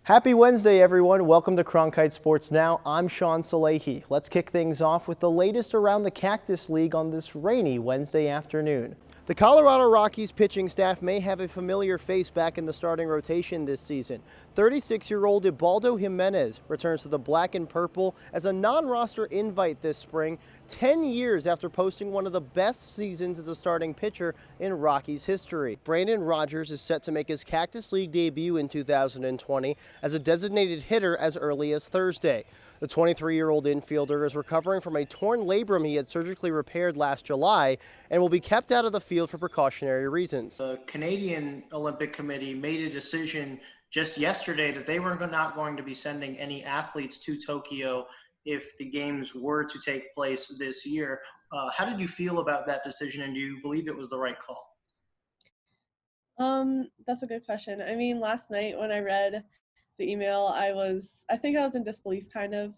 Happy Wednesday, everyone. Welcome to Cronkite Sports Now. I'm Shaun Salehi. Let's kick things off with the latest around the Cactus League on this rainy Wednesday afternoon. The Colorado Rockies pitching staff may have a familiar face back in the starting rotation this season. 36-year-old Ubaldo Jimenez returns to the black and purple as a non-roster invite this spring, 10 years after posting one of the best seasons as a starting pitcher in Rockies history. Brandon Rogers is set to make his Cactus League debut in 2020 as a designated hitter as early as Thursday. The 23-year-old infielder is recovering from a torn labrum he had surgically repaired last July and will be kept out of the field for precautionary reasons. The Canadian Olympic Committee made a decision just yesterday that they were not going to be sending any athletes to Tokyo if the games were to take place this year. How did you feel about that decision, and do you believe it was the right call? That's a good question. I mean, last night when I read the email, I think I was in disbelief kind of.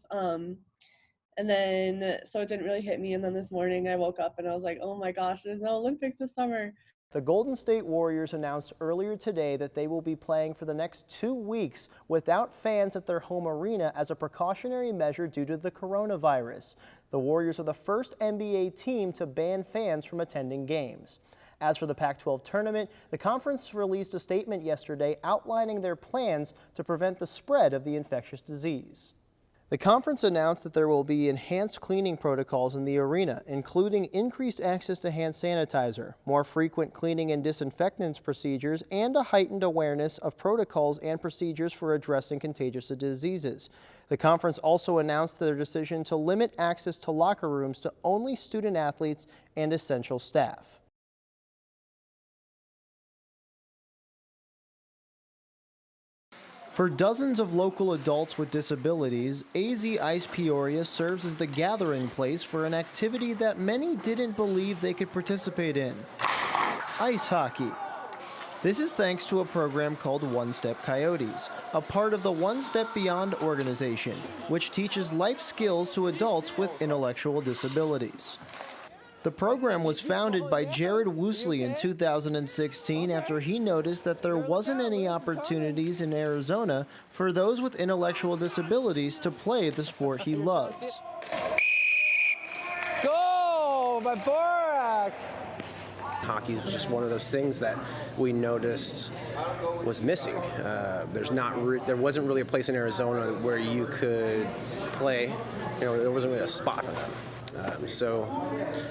And then so it didn't really hit me. And then this morning I woke up and I was like, oh my gosh, there's no Olympics this summer. The Golden State Warriors announced earlier today that they will be playing for the next 2 weeks without fans at their home arena as a precautionary measure due to the coronavirus. The Warriors are the first NBA team to ban fans from attending games. As for the Pac-12 tournament, the conference released a statement yesterday outlining their plans to prevent the spread of the infectious disease. The conference announced that there will be enhanced cleaning protocols in the arena, including increased access to hand sanitizer, more frequent cleaning and disinfectants procedures, and a heightened awareness of protocols and procedures for addressing contagious diseases. The conference also announced their decision to limit access to locker rooms to only student athletes and essential staff. For dozens of local adults with disabilities, AZ Ice Peoria serves as the gathering place for an activity that many didn't believe they could participate in: ice hockey. This is thanks to a program called Step Coyotes, a part of the One Step Beyond organization, which teaches life skills to adults with intellectual disabilities. The program was founded by Jared Woosley in 2016 after he noticed that there wasn't any opportunities in Arizona for those with intellectual disabilities to play the sport he loves. Go, Butera! Hockey was just one of those things that we noticed was missing. There wasn't really a place in Arizona where you could play. There wasn't really a spot for them. So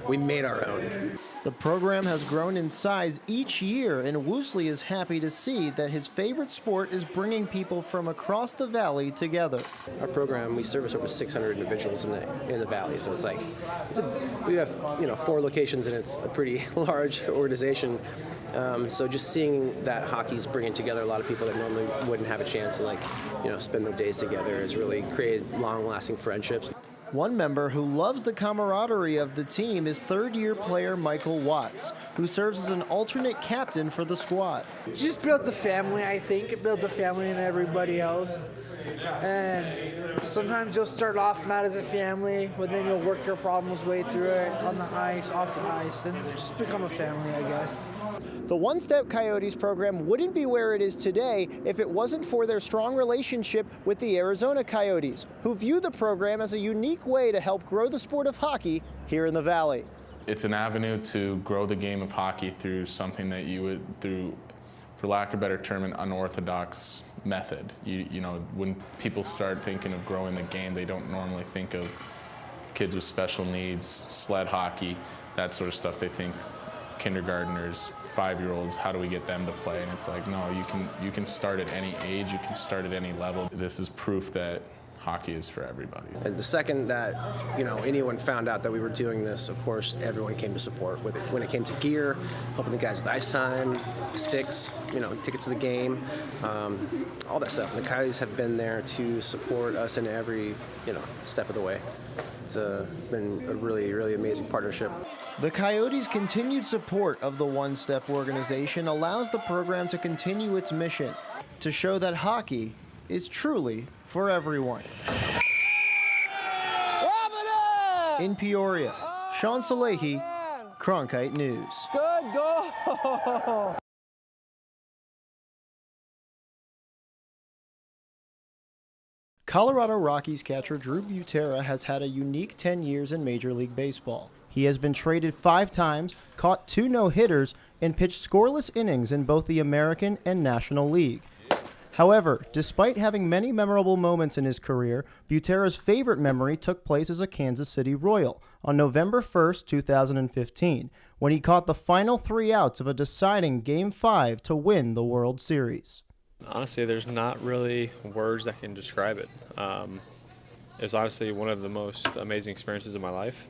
we made our own. The program has grown in size each year, and Woosley is happy to see that his favorite sport is bringing people from across the valley together. Our program, we service over 600 individuals in the valley, so we have 4 locations, and it's a pretty large organization. So just seeing that hockey's bringing together a lot of people that normally wouldn't have a chance to spend their days together has really created long-lasting friendships. One member who loves the camaraderie of the team is third-year player Michael Watts, who serves as an alternate captain for the squad. It just builds a family, I think. It builds a family in everybody else. And sometimes you'll start off not as a family, but then you'll work your problems way through it on the ice, off the ice, and just become a family, I guess. The One Step Coyotes program wouldn't be where it is today if it wasn't for their strong relationship with the Arizona Coyotes, who view the program as a unique way to help grow the sport of hockey here in the Valley. It's an avenue to grow the game of hockey through something that through, for lack of a better term, an unorthodox method. When people start thinking of growing the game, they don't normally think of kids with special needs, sled hockey, that sort of stuff. They think kindergartners, 5-year-olds, how do we get them to play? And it's like, no, you can start at any age, you can start at any level. This is proof that hockey is for everybody. And the second that anyone found out that we were doing this, of course, everyone came to support. When it came to gear, helping the guys with ice time, sticks, tickets to the game, all that stuff. And the Coyotes have been there to support us in every step of the way. It's been a really, really amazing partnership. The Coyotes' continued support of the One Step organization allows the program to continue its mission to show that hockey is truly for everyone. In Peoria, Shaun Salehi, Cronkite News. Good goal! Colorado Rockies catcher Drew Butera has had a unique 10 years in Major League Baseball. He has been traded 5 times, caught 2 no-hitters, and pitched scoreless innings in both the American and National League. However, despite having many memorable moments in his career, Butera's favorite memory took place as a Kansas City Royal on November 1st, 2015, when he caught the final 3 outs of a deciding Game 5 to win the World Series. Honestly, there's not really words that can describe it. It's honestly one of the most amazing experiences of my life.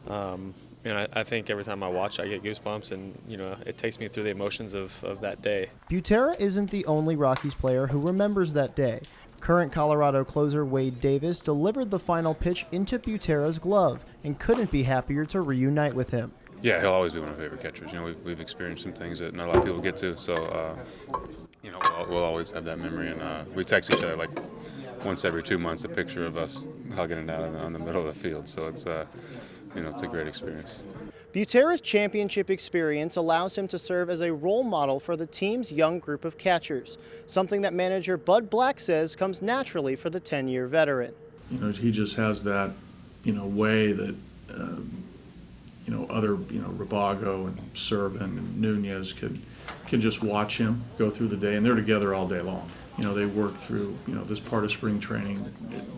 And I think every time I watch, I get goosebumps, and it takes me through the emotions of that day. Butera isn't the only Rockies player who remembers that day. Current Colorado closer Wade Davis delivered the final pitch into Butera's glove and couldn't be happier to reunite with him. Yeah, he'll always be one of my favorite catchers. We've experienced some things that not a lot of people get to, so we'll always have that memory. And we text each other like once every 2 months, a picture of us hugging it out on the middle of the field. So it's it's a great experience. Butera's championship experience allows him to serve as a role model for the team's young group of catchers, something that manager Bud Black says comes naturally for the 10-year veteran. He just has that, way that, other, Rabago and Servin and Nunez can just watch him go through the day, and they're together all day long. They work through, this part of spring training,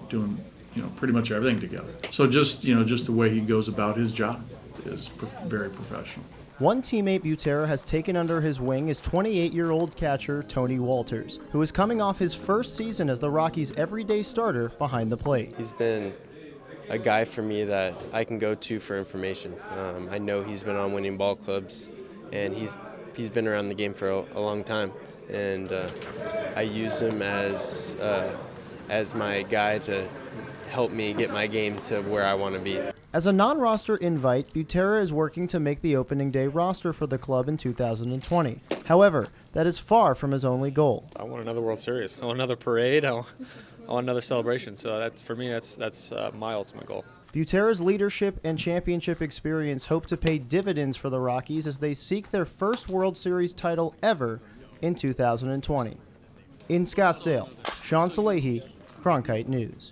doing, pretty much everything together. So just the way he goes about his job is very professional. One teammate Butera has taken under his wing is 28-year-old catcher Tony Walters, who is coming off his first season as the Rockies' everyday starter behind the plate. He's been a guy for me that I can go to for information. I know he's been on winning ball clubs, and he's been around the game for a long time, and I use him as my guy to help me get my game to where I want to be. As a non-roster invite, Butera is working to make the opening day roster for the club in 2020. However, that is far from his only goal. I want another World Series. I want another parade. I want another celebration. So for me, that's my ultimate goal. Butera's leadership and championship experience hope to pay dividends for the Rockies as they seek their first World Series title ever in 2020. In Scottsdale, Shaun Salehi, Cronkite News.